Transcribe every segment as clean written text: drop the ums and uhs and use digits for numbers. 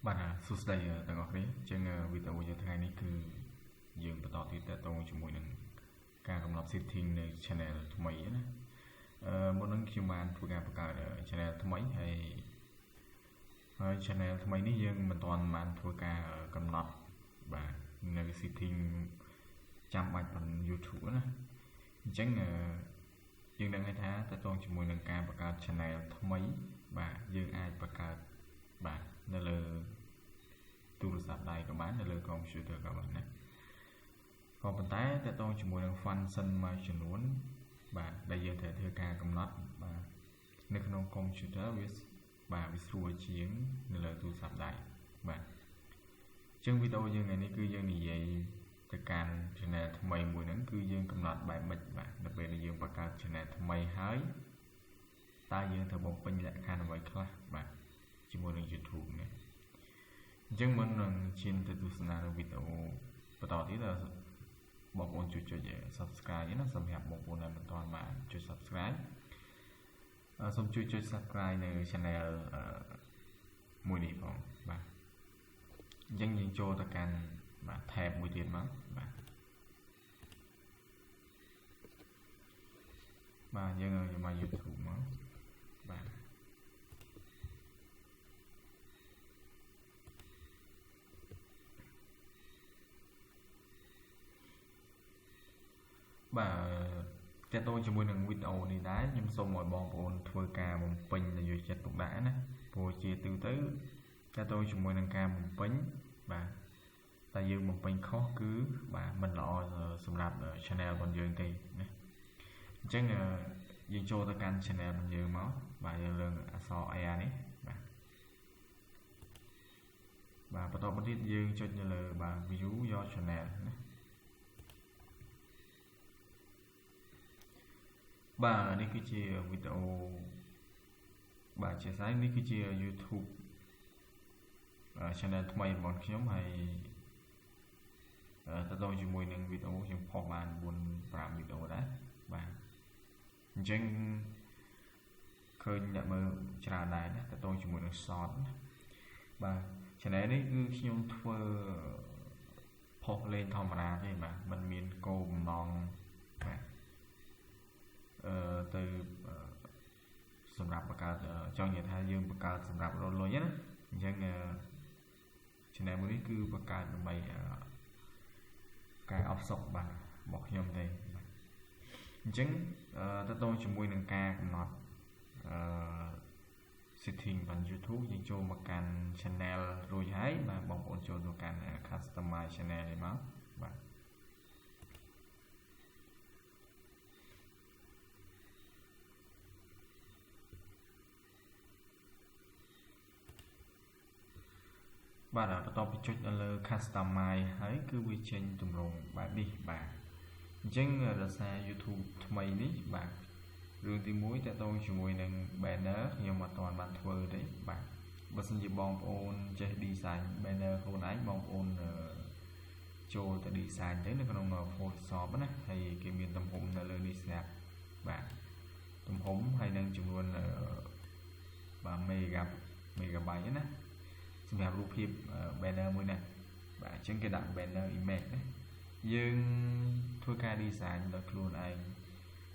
Bạn sụt đầy tầng ngọc đấy trên video như thế này ní cứ dừng bắt đầu thì ta tôi cho mùi nâng ca cầm lập settingใน channel ថ្មីណាមុននឹងខ្ញុំបានធ្វើការបង្កើត channel ថ្មីហើយ channel ថ្មីនេះយើងមិនទាន់បានធ្វើការកំណត់បាទនៅ setting ចាំបាច់bằng YouTube ណាអញ្ចឹងយើងដឹងថាតើតងជាមួយនឹងការបង្កើត channel ថ្មីបាទយើងអាចបង្កើតបាទនៅលើទូរស័ព្ទដៃក៏បាននៅលើ computer ក៏បានណាក៏ប៉ុន្តែតើតងជាមួយនឹង function មួយចំនួនបាទដែលយើងត្រូវធ្វើការកំណត់បាទនៅក្នុង computer វាស្រួលជាងនៅលើទូរស័ព្ទដៃបាទអញ្ចឹងវីដេអូយើងថ្ងៃនេះគឺយើងនិយាយទៅកាន់ channel ថ្មីមួយហ្នឹងគឺយើងកំណត់បែបម៉េចបាទនៅពេលដែលយើងបង្កើត channel ថ្មីហើយតើយើងត្រូវបំពេញលក្ខខណ្ឌអ្វីខ្លះបាទជាមួយនឹង YouTube នេះអញ្ចឹងមុននឹងឈានទៅទស្សនាវីដេអូបន្តទៀតបងប្អូនជួយចុច Subscribe ណាសម្រាប់បងប្អូនដែលមិនទាន់បានចុច Subscribe សូមជួយចុច Subscribe នៅ Channel មួយនេះផងបាទអញ្ចឹងយើងចូលទៅកាន់បាទ tab មួយទៀតមកបាទយើងមក YouTube មកបាទបាទតើតើជាមួយនឹងវីដេអូនេះដែរខ្ញុំសូមឲ្យបងប្អូនធ្វើការបំពេញដោយយកចិត្តទុកដាក់ណាព្រោះជាទូទៅតើតើជាមួយនឹងការបំពេញបាទតែយើងបំពេញខុសគឺបាទមិនល្អសម្រាប់ channel របស់យើងទេណាអញ្ចឹងយើងចូលទៅកាន់ channel របស់យើងមកបាទយើងលើកអក្សរ A នេះបាទបន្តមកទៀតយើងចុចនៅលើបាទ view your channel ណាបាទនេះគឺជាវីដេអូបាទជាស្អីនេះគឺជា YouTube channel ថ្មីរបស់ខ្ញុំហើយតទៅជាមួយនឹងវីដេអូខ្ញុំផុសបាន4-5វីដេអូដែរបាទអញ្ចឹងឃើញអ្នកមើលច្រើនដែរណាតទៅជាមួយនឹង short បាទ channel នេះគឺខ្ញុំធ្វើផុសលេងធម្មតាទេបាទมันមានគោលបំណងបាទទៅសម្រាប់បង្កើតចង់និយាយថាយើងបង្កើតសម្រាប់រកលុយណាអញ្ចឹង channel មួយនេះគឺបង្កើតដើម្បីការអបសុខបាទរបស់ខ្ញុំទេអញ្ចឹងតទៅជាមួយនឹងការកំណត់setting បាន YouTube យើងចូលមកកាន់ channel រួចហើយបាទបងប្អូនចូលទៅកាន់ customize channel នេះមកបាទបាទបន្ទាប់ពីចុចនៅលើ customize ហើយគឺវាចេញទម្រង់បែបនេះបាទអញ្ចឹងដោយសារ YouTube ថ្មីនេះបាទរឿងទី1តើតងជាមួយនឹង banner ខ្ញុំអត់ទាន់បានធ្វើទេបាទបើសិនជាបងប្អូនចេះ design banner ខ្លួនឯងបងប្អូនចូលទៅ design ទៅនៅក្នុង Photoshop ណាហើយគេមានទំហំនៅលើនេះស្រាប់បាទទំហំហើយនឹងចំនួនបាទ megabyte ណាសម្រាប់រូបភាព banner មួយណាបាទអញ្ចឹងគេដាក់ banner image ណាយើងធ្វើការ design ដោយខ្លួនឯង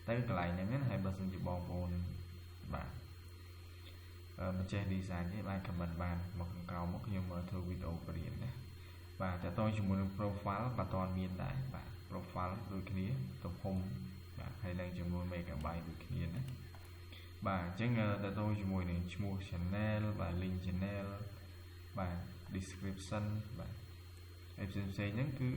ទៅកន្លែងហ្នឹងណាហើយបើសិនជាបងប្អូនបាទមិនចេះ design ទេបាទ comment បានមកខាងក្រោមមកខ្ញុំធ្វើវីដេអូបរៀនណាបាទតើតើជាមួយនឹង profile ក៏តន់មានដែរបាទ profile ដូចគ្នាទំហំបាទហើយនឹងចំនួន megabyte ដូចគ្នាណាបាទអញ្ចឹងតើតើជាមួយនឹងឈ្មោះ channel បាទ link channel បាទ description បាទហើយផ្សេងហ្នឹងគឺ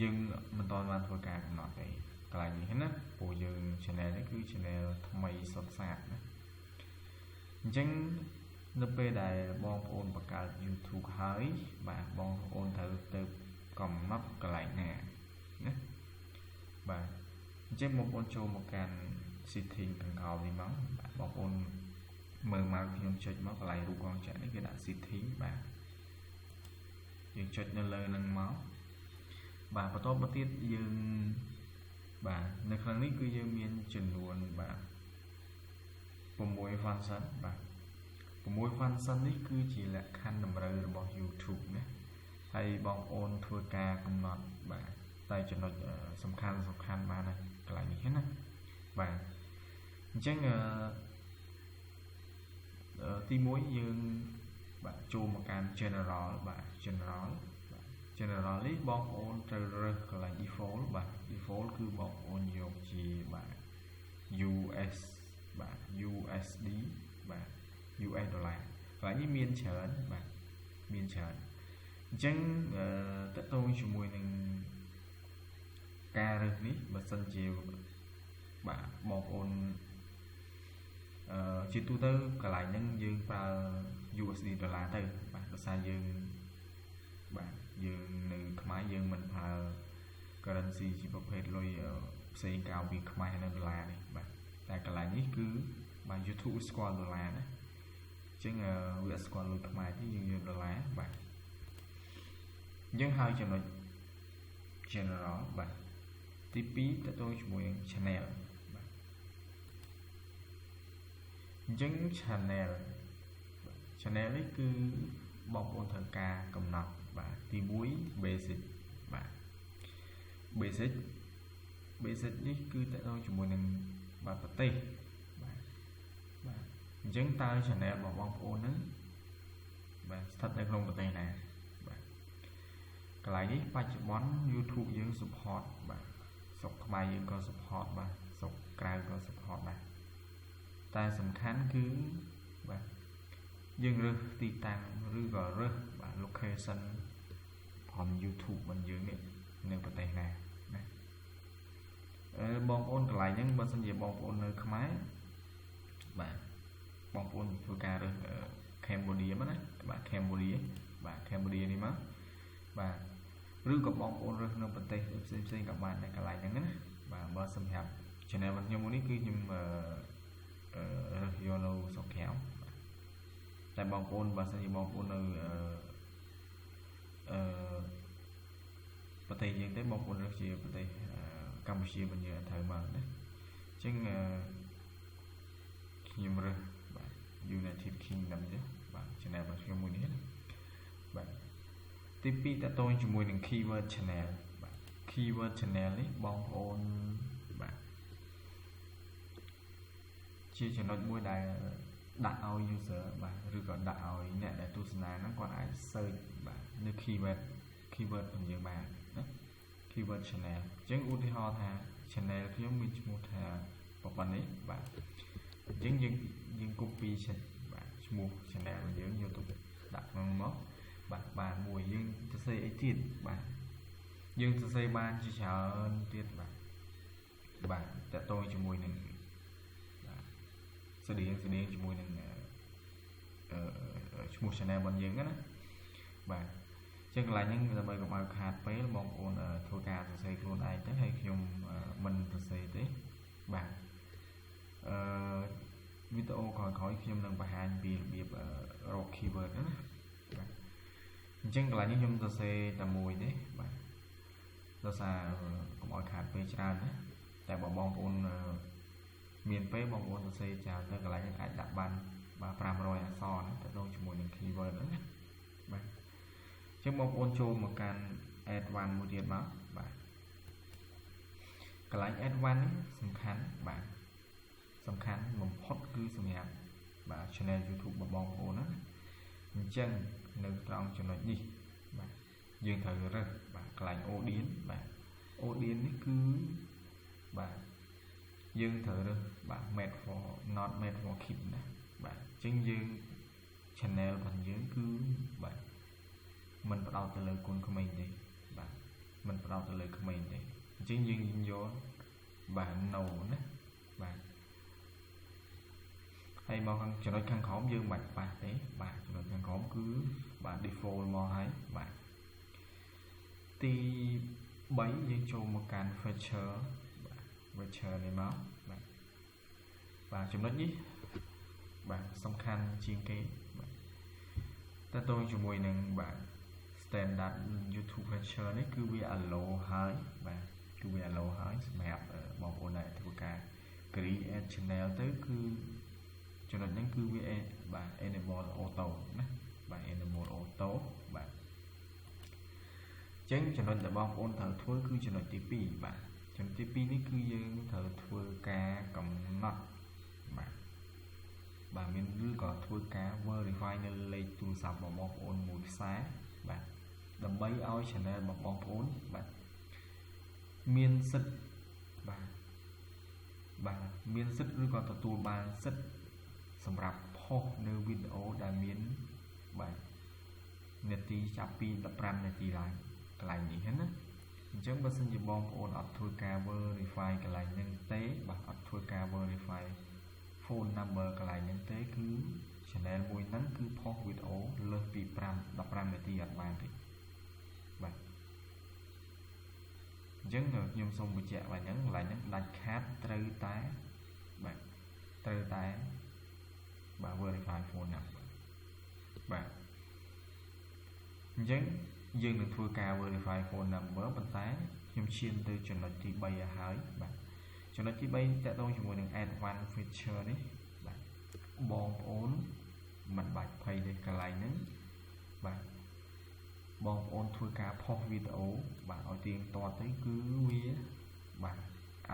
យើងមិនទាន់បានធ្វើការកំណត់ទេកន្លែងនេះណាព្រោះយើង channel នេះគឺ channel ថ្មីសុទ្ធសាធណាអញ្ចឹងនៅពេលដែលបងប្អូនបង្កើត YouTube ហើយបាទបងប្អូនត្រូវទៅកំណត់កន្លែងណាណាបាទអញ្ចឹងបងប្អូនចូលមកកាន់ setting ខាងក្រោមនេះមកបាទបងប្អូនមើលមកខ្ញុំចុចមកកន្លែងរូបកងចក្រនេះគេដាក់ setting បាទយើងចុចនៅលើនឹងមកបាទបន្តមកទៀតយើងបាទនៅខាងនេះគឺយើងមានចំនួនបាទ6 function បាទ 6 function នេះគឺជាលក្ខខណ្ឌតម្រូវរបស់ YouTube ណាហើយបងប្អូនធ្វើការកំណត់បាទតែចំណុចសំខាន់បានហើយកន្លែងនេះណាបាទអញ្ចឹងទី1យើងបាទចូលមកកាន់ general បាទ general នេះបងប្អូនត្រូវរើសកន្លែង default បាទ default គឺបងប្អូនយកជាបាទ US បាទ USD បាទ US ដុល្លារកន្លែងនេះមានច្រើនបាទមានច្រើនអញ្ចឹងតើតើជាមួយនឹងការរើសនេះបើសិនជាបាទបងប្អូនជាទូទៅកន្លែងហ្នឹងយើងប្រើ USD ដុល្លារទៅបាទដោយសារយើងបាទយើងនៅខ្មែរយើងមិនប្រើ currency ជាប្រភេទលុយផ្សេងក្រៅពីខ្មែរនៅដុល្លារនេះបាទតែកន្លែងនេះគឺបាទ YouTube ស្គាល់ដុល្លារណាអញ្ចឹងវាអត់ស្គាល់លុយខ្មែរទេយើងយកដុល្លារបាទអញ្ចឹងហើយចំណុច general បាទទី2តទៅជាមួយនឹង channel បាទអញ្ចឹង channel នេះគឺបងប្អូនត្រូវការកំណត់បាទទី1 basic បាទ basic នេះគឺតទៅជាមួយនឹងបាទប្រទេសបាទអញ្ចឹងតើ channel របស់បងប្អូនហ្នឹងបាទស្ថិតនៅក្នុងប្រទេសណាបាទកន្លែងនេះបច្ចុប្បន្ន YouTube យើង support បាទស្រុកខ្មែរយើងក៏ support បាទស្រុកក្រៅក៏ support ដែរតែសំខាន់គឺបាទយើងរើសទីតាំងឬក៏រើសបាទ location from YouTube របស់យើងនេះនៅប្រទេសណាណាបងប្អូនកន្លែងហ្នឹងបើសិនជាបងប្អូននៅខ្មែរបាទបងប្អូនធ្វើការរើស Cambodia មកណាបាទ Cambodia នេះមកបាទឬក៏បងប្អូនរើសនៅប្រទេសផ្សេងក៏បានដែរកន្លែងហ្នឹងណាបាទបើសម្រាប់ channel របស់ខ្ញុំនេះគឺខ្ញុំរើសយកនៅស្រុកក្រៅតែបងប្អូនបើសិនជាបងប្អូននៅប្រទេសយើងទេបងប្អូនរើសជាប្រទេសកម្ពុជាវិញយើងត្រូវមកណាអញ្ចឹងខ្ញុំរើសបាទ United Kingdom ទេបាទ channel របស់ខ្ញុំមួយនេះណាបាទទី2តទៅជាមួយនឹង keyword channel បាទ keyword channel នេះបងប្អូនបាទជាចំណុចមួយដែលដាក់ឲ្យ user បាទឬក៏ដាក់ឲ្យអ្នកដែលទស្សនាហ្នឹងគាត់អាច search បាទនៅ keyword របស់យើងបានណា keyword channel អញ្ចឹងឧទាហរណ៍ថា channel ខ្ញុំមានឈ្មោះថាប៉ុណ្ណេះបាទអញ្ចឹងយើង copy បាទឈ្មោះ channel របស់យើងយកទៅដាក់ក្នុងមកបាទមួយយើងសរសេរអីទៀតបាទយើងសរសេរបានជាច្រើនទៀតបាទតទៅជាមួយនឹងបាទស្តៀងជាមួយនឹងឈ្មោះ channel របស់យើងណាបាទចឹងកន្លែងហ្នឹងដើម្បីកុំឲ្យខាតពេលបងប្អូនធ្វើការសរសេរខ្លួនឯងទៅហើយខ្ញុំមិនសរសេរទេបាទវីដេអូក្រោយៗខ្ញុំនឹងបង្ហាញពីរបៀបរក keyword ណាបាទអញ្ចឹងកន្លែងនេះខ្ញុំសរសេរតែមួយទេបាទដោយសារកុំឲ្យខាតពេលច្រើនណាតែបើបងប្អូនមានពេលបងប្អូនសរសេរចោលទៅកន្លែងនេះអាចដាក់បានបាទ500អក្សរណាទៅដល់ជាមួយនឹង keyword ហ្នឹងណាបាទអញ្ចឹងបងប្អូនចូលមកកាន់ add one មួយទៀតមកបាទកន្លែង add one នេះសំខាន់បាទសំខាន់បំផុតគឺសម្រាប់បាទ channel YouTube របស់បងប្អូនណាអញ្ចឹងនៅត្រង់ចំណុចនេះបាទយើងត្រូវរើសបាទកន្លែង audience បាទ audience នេះគឺបាទយើងត្រូវរើសបាទ made for not made for kids ណាបាទអញ្ចឹងយើង channel របស់យើងគឺបាទមិនផ្ដោតទៅលើកូនក្មេងទេបាទមិនផ្ដោតទៅលើក្មេងទេអញ្ចឹងយើងយកបាទ no ណាបាទហើយមកខាងចំណុចខាងក្រោមយើងមិនបាច់ប៉ះទេបាទចំណុចខាងក្រោមគឺបាទ default មកហើយបាទទី3យើងចូលមកកាន់ feature បាទ feature នេះមកបាទចំណុចនេះបាទសំខាន់ជាងគេបាទតើតើជាមួយនឹងបាទ standard YouTube feature នេះគឺវា allow ហើយបាទគឺវា allow ហើយសម្រាប់បងប្អូនដែលធ្វើការ create channel ទៅគឺចំណុចហ្នឹងគឺវាបាទ enable enable auto ណាបាទ enable auto បាទចឹងចំណុចដែលបងប្អូនត្រូវធ្វើគឺចំណុចទី2បាទចំណុចទី2នេះគឺយើងត្រូវធ្វើការកំណត់បាទមានឬក៏ធ្វើការ verify នៅលេខទូរស័ព្ទរបស់បងប្អូនមួយខ្សែបាទដើម្បីឲ្យ channel របស់បងប្អូនបាទមានសិទ្ធិបាទមានសិទ្ធិឬក៏ទទួលបានសិទ្ធិសម្រាប់ផុសនៅវីដេអូដែលមានបាទនាទីចាប់ពី15នាទីឡើងកន្លែងនេះណាអញ្ចឹងបើសិនជាបងប្អូនអត់ធ្វើការ verify កន្លែងហ្នឹងទេបាទអត់ធ្វើការ verify phone number កន្លែងហ្នឹងទេគឺ channel មួយហ្នឹងគឺផុសវីដេអូលើសពី15នាទីអត់បានទេបាទអញ្ចឹងខ្ញុំសូមបញ្ជាក់ว่าហ្នឹងកន្លែងហ្នឹងដាច់ខាតត្រូវតែបាទ verify phone number បាទអញ្ចឹងយើងនឹងធ្វើការ verify phone number ប៉ុន្តែខ្ញុំឈានទៅចំណុចទី3ឲ្យហើយបាទចំណុចទី3តកតងជាមួយនឹង advanced feature នេះបាទបងប្អូនមិនបាច់ភ័យទេកន្លែងហ្នឹងបាទបងប្អូនធ្វើការផុសវីដេអូបាទឲ្យទៀងទាត់ទៅគឺវាបាទ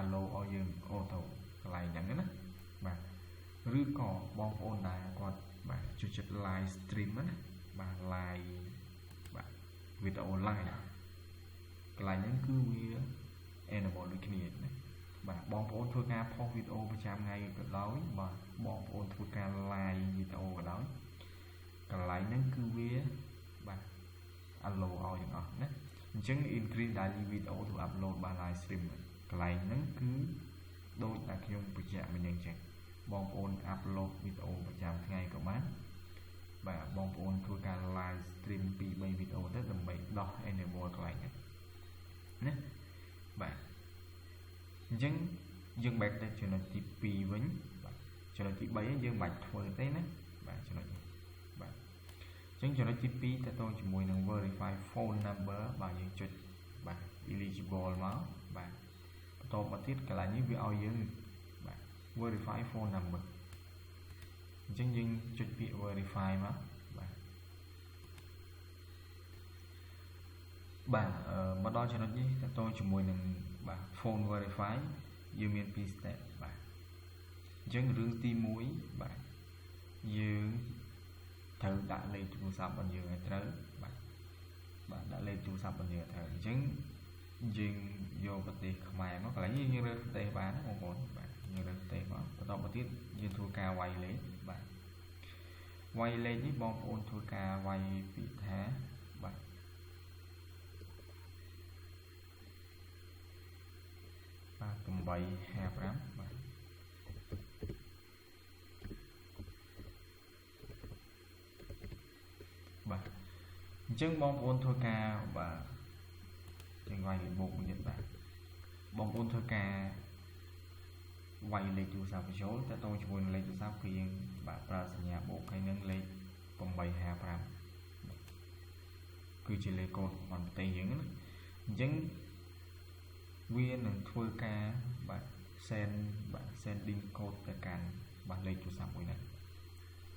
allow ឲ្យយើង auto កន្លែងហ្នឹងណាបាទឬក៏បងប្អូនដែលគាត់បាទចូលចិត្ត live stream ណាបាទ live បាទវីដេអូ live កន្លែងហ្នឹងគឺវា enable ដូចគ្នាណាបាទបងប្អូនធ្វើការផុសវីដេអូប្រចាំថ្ងៃក៏ដោយបាទបងប្អូនធ្វើការ live វីដេអូក៏ដោយកន្លែងហ្នឹងគឺវាបាទ allow ឲ្យទាំងអស់ណាអញ្ចឹង increase daily video to upload បាន live stream កន្លែងហ្នឹងគឺដូចតែខ្ញុំបញ្ជាក់មិញអញ្ចឹងបងប្អូន upload វីដេអូប្រចាំថ្ងៃក៏បានបាទបងប្អូនធ្វើការ live stream 2-3 វីដេអូទៅដើម្បីដោះ enable កន្លែងហ្នឹងណាបាទអញ្ចឹងយើង back ទៅចំណុចទី2វិញបាទចំណុចទី3យើងមិនបាច់ធ្វើទេណាបាទចំណុចនេះបាទអញ្ចឹងចំណុចទី2តទៅជាមួយនឹង verify phone number បាទយើងចុចបាទ eligible មកបាទបន្តមកទៀតកន្លែងនេះវាឲ្យយើងបាទ verify phone number អញ្ចឹងយើងចុចពាក្យ verify មកបាទមកដល់ចំណុចនេះតទៅជាមួយនឹងបាទ phone verify យើងមាន2 step បាទអញ្ចឹងរឿងទី1បាទយើងត្រូវដាក់លេខទូរស័ព្ទរបស់យើងឲ្យត្រូវបាទដាក់លេខទូរស័ព្ទរបស់យើងឲ្យត្រូវអញ្ចឹងយើងយកប្រទេសខ្មែរមកកន្លែងនេះយើងរើសប្រទេសបានណាបងប្អូនបាទយើងរើសប្រទេសមកបន្តមកទៀតយើងធ្វើការវាយលេខបាទវាយលេខនេះបងប្អូនធ្វើការវាយពីថាបាទ855បាទបាទអញ្ចឹងបងប្អូនធ្វើការបាទយើងវាយលេខបូកមួយទៀតបាទបងប្អូនធ្វើការវាយលេខទូរស័ព្ទបញ្ចូលតទៅជាមួយនឹងលេខទូរស័ព្ទគឺយើងបាទប្រើសញ្ញាបូកហើយនឹងលេខ855គឺជាលេខកូដបនប្រទេសយើងណាអញ្ចឹងវានឹងធ្វើការបាទ sending code ទៅកាន់បាទលេខទូរស័ព្ទមួយហ្នឹង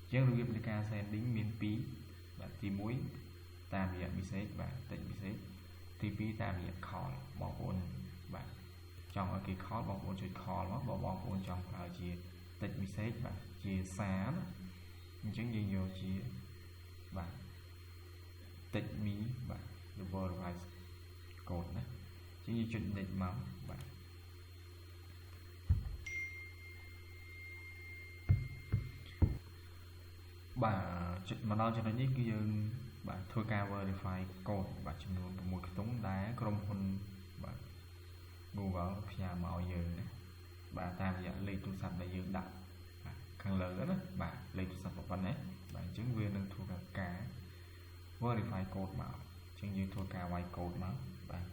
អញ្ចឹងរបៀបនៃការ sending មាន2បាទទី1តាមរយៈ message បាទ text message ទី2តាមរយៈ call បងប្អូនបាទចង់ឲ្យគេ call បងប្អូនចុច call មកបើបងប្អូនចង់ប្រើជា text message បាទជាសារណាអញ្ចឹងយើងយកជាបាទ text me បាទ verify code ណាអញ្ចឹងយើងចុច next មកបាទបាទចុចមកដល់ចំណុចនេះគឺយើងបាទធ្វើការ verify code បាទចំនួន6ខ្ទង់ដែលក្រុមហ៊ុនបាទ Google ផ្ញើមកឲ្យយើងណាបាទតាមរយៈលេខទូរស័ព្ទដែលយើងដាក់បាទខាងលើណាបាទលេខទូរស័ព្ទប៉ុណ្ណេះបាទអញ្ចឹងវានឹងធ្វើការ verify code មកអញ្ចឹងយើងធ្វើការវាយ code មកបាទ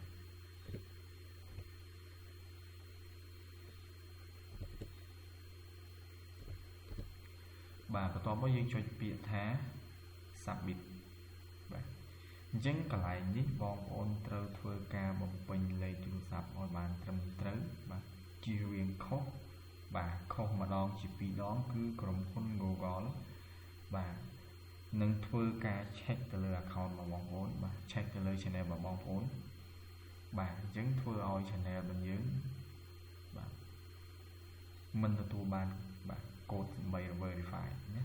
បាទបន្ទាប់មកយើងចុចពាក្យថា submit បាទអញ្ចឹងកន្លែងនេះបងប្អូនត្រូវធ្វើការបំពេញលេខទូរស័ព្ទឲ្យបានត្រឹមត្រូវបាទជៀសវាងខុសបាទខុសម្ដងជា2ដងគឺក្រុមហ៊ុន Google បាទ នឹងធ្វើការ check ទៅលើ account របស់បងប្អូនបាទ check ទៅលើ channel របស់បងប្អូនបាទអញ្ចឹងធ្វើឲ្យ channel របស់យើងបាទមិនទទួលបានបាទ code ដើម្បី verify ណា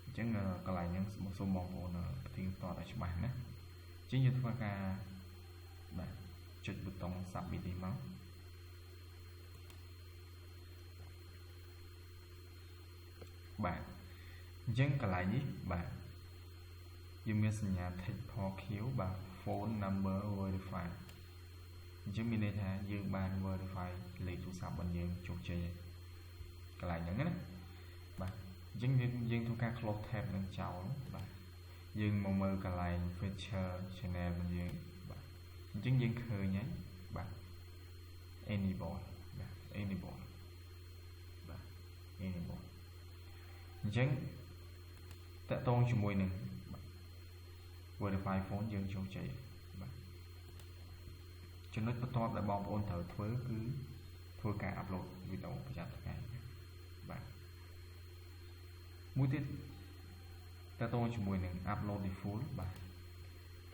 អញ្ចឹងកន្លែងហ្នឹងសូមបងប្អូនផ្ទៀងផ្ទាត់ឲ្យច្បាស់ណាអញ្ចឹងយើងធ្វើការបាទចុចប៊ូតុង submit នេះមកបាទអញ្ចឹងកន្លែងនេះបាទយើងមានសញ្ញា tick for Q បាទ phone number verify អញ្ចឹងមានន័យថាយើងបាន verify លេខទូរស័ព្ទរបស់យើងជោគជ័យកន្លែងហ្នឹងណាបាទអញ្ចឹងយើងធ្វើការ close tab នឹងចោលបាទយើងមកមើលកន្លែង feature channel របស់យើងបាទអញ្ចឹងយើងឃើញហើយបាទ enable បាទ enable បាទ enable អញ្ចឹងតកតងជាមួយនឹង verify phone យើងជោគជ័យបាទចំណុចបន្ទាប់ដែលបងប្អូនត្រូវធ្វើគឺធ្វើការ upload វីដេអូប្រចាំថ្ងៃបាទមួយទៀតតកតងជាមួយនឹង upload the full បាទ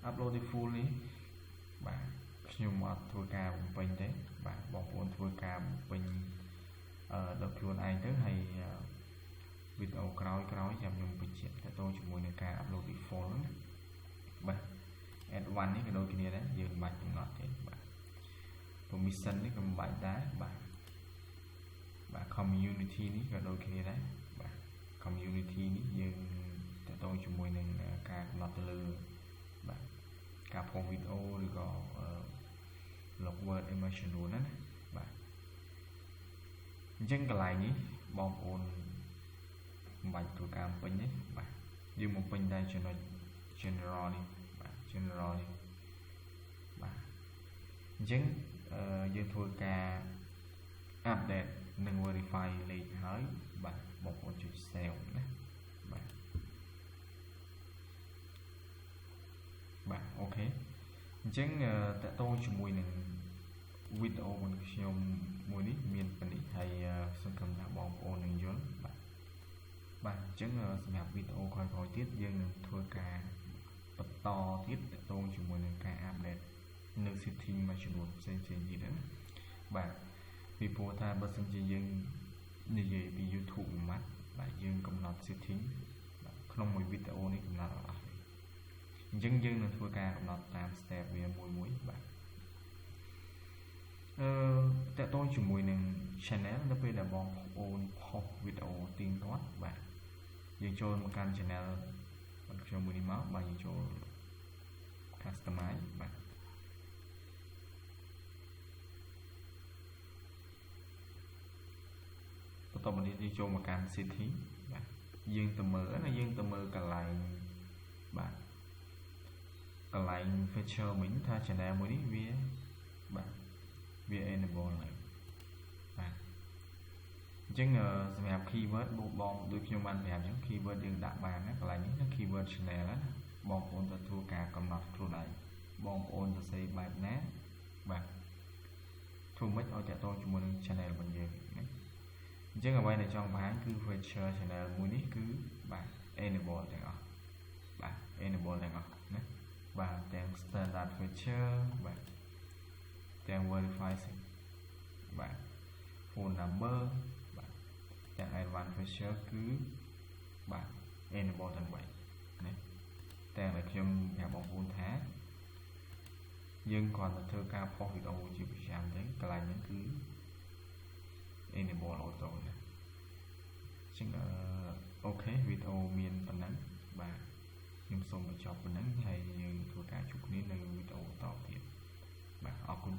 upload the full នេះបាទខ្ញុំអត់ធ្វើការបំពេញទេបាទបងប្អូនធ្វើការបំពេញដល់ខ្លួនឯងទៅហើយវីដេអូក្រោយចាំខ្ញុំបញ្ជាក់តទៅជាមួយនឹងការ upload default ហ្នឹងបាទ advanced នេះក៏ដូចគ្នាដែរយើងមិនបាច់កំណត់ទេបាទ permission នេះក៏មិនបាច់ដែរបាទ community នេះក៏ដូចគ្នាដែរបាទ community នេះយើងតទៅជាមួយនឹងការកំណត់ទៅលើបាទការផុសវីដេអូឬក៏ log word emotional ណាបាទអញ្ចឹងកន្លែងនេះបងប្អូនមិនបាច់ធ្វើការបំពេញទេបាទយើងបំពេញតែចំណុច general នេះបាទ general នេះបាទអញ្ចឹងយើងធ្វើការ update និង verify លេខហើយបាទបងប្អូនចុច save ណាបាទអូខេអញ្ចឹងតកតងជាមួយនឹងវីដេអូរបស់ខ្ញុំមួយនេះមានប៉ុណ្ណេះហើយសង្ឃឹមថាបងប្អូននឹងយល់បាទអញ្ចឹងសម្រាប់វីដេអូក្រោយៗទៀតយើងនឹងធ្វើការបន្តទៀតតកតងជាមួយនឹងការ update នៅ setting មួយចំនួនផ្សេងៗទៀតណាបាទពីព្រោះថាបើសិនជាយើងនិយាយពី YouTube មួយម៉ាត់បាទយើងកំណត់ setting ក្នុងមួយវីដេអូនេះកំណត់អត់អញ្ចឹងយើងនឹងធ្វើការកំណត់តាម step វាមួយបាទតកតងជាមួយនឹង channel នៅពេលដែលបងប្អូនផុសវីដេអូទៀងទាត់បាទយើងចូលមកកាន់ channel របស់ខ្ញុំមួយនេះមកបាទយើងចូល customize បាទបន្ទាប់មកនេះយើងចូលមកកាន់ setting បាទយើងទៅមើលណាយើងទៅមើលកន្លែងបាទកន្លែង feature មិញថា channel មួយនេះវាបាទវា enable ហើយបាទអញ្ចឹងសម្រាប់ keyword បងដូចខ្ញុំបានប្រាប់អញ្ចឹង keyword យើងដាក់បានណាកន្លែងនេះណា keyword channel ណាបងប្អូនទៅធ្វើការកំណត់ខ្លួនឯងបងប្អូនទៅសេបែបណាបាទធ្វើម៉េចឲ្យតកតងជាមួយនឹង channel របស់យើងណាអញ្ចឹងអ្វីដែលចង់បង្ហាញគឺ feature channel មួយនេះគឺបាទ enable ទាំងអស់បាទ enable ទាំងអស់ណាបាទទាំង standard feature បាទទាំង verify បាទ phone number បាទទាំង advanced feature គឺបាទ enable ទាំង3ណាតែដែលខ្ញុំប្រាប់បងប្អូនថាយើងគ្រាន់តែធ្វើការផុសវីដេអូជាប្រចាំទេកន្លែងហ្នឹងគឺ enable auto ណាអញ្ចឹងអូខេវីដេអូមានប៉ុណ្ណឹងបាទខ្ញុំសូមបញ្ចប់ប៉ុណ្ណឹងហើយយើងធ្វើការជួបគ្នានៅវីដេអូបន្តទៀតបាទអរគុណ